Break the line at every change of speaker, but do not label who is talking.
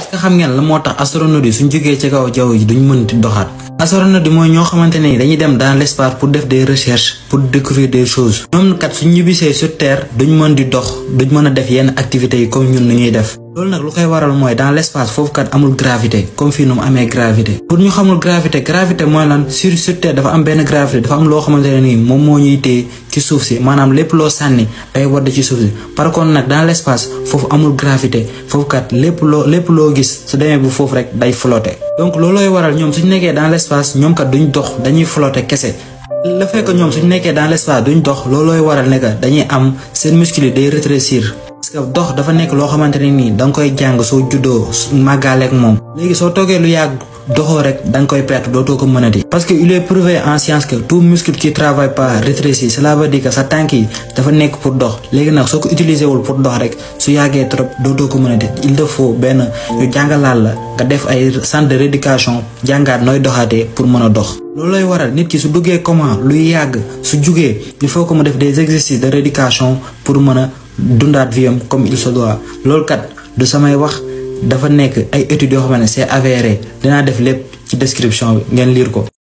est-ce que xam ngeen la moo tax astronautes yi suñ jógee ci kaw jaww ji duñ mën di doxaat. astronautes yi mooy ñoo xamante ne dañuy dem dans l'espace pour def des recherches pour découvrir des choses. ñoom kat suñ ñibbisee sur terre duñ mën di dox duñ mën a def yenn activités yi comme ñun nu ñuy def. loolu nag lu koy waral mooy dans l'espace foofu kat amul gravité comme fii nu mu amee gravité. pour ñu xamul gravité mooy lan sur terre dafa am benn gravité dafa am loo xamante ne nii moom moo ñuy téye ci suuf si maanaam lépp loo sànni day wadd ci suuf si. par contre nag dans l'espace foofu amul gravité foofu kat lépp loo gis su demee bu foofu rek day flotter. donc loolooy waral ñoom suñu nekkee dans l'espace ñoom kat duñ dox dañuy flotter kese. le fait que ñoom suñu nekkee dans l'espace duñ dox loolooy waral ne que dañuy am seen muscle day rétrécir. parce que dox dafa nekk loo xamante ne nii da nga koy jàng soo juddoo màggaaleeg moom. léegi soo toogee lu yàgg doxoo rek da nga koy perte dootoo ko mënati. parce que il est prouvé en science que tout muscle qui travaille pas rétrécit. cela veut dire que sa tànk yi dafa nekk pour dox léegi nag soo ko utiliser wul pour dox rek su yàggee trop dootoo ko mënati. il te faut benn ñu jàngalaal la nga def ay centre de rééducation jàngaat nooy doxaatee pour mën a dox. loolu lay waral nit ki su duggee coma luy yàgg su jugee il faut que mu def des exercices de rééducation pour mën a dundaat viam comme il se doit. loolu kat du samay wax dafa nekk ay études yoo xam ne c'est avéré dinaa def lépp ci description bi ngeen lire ko.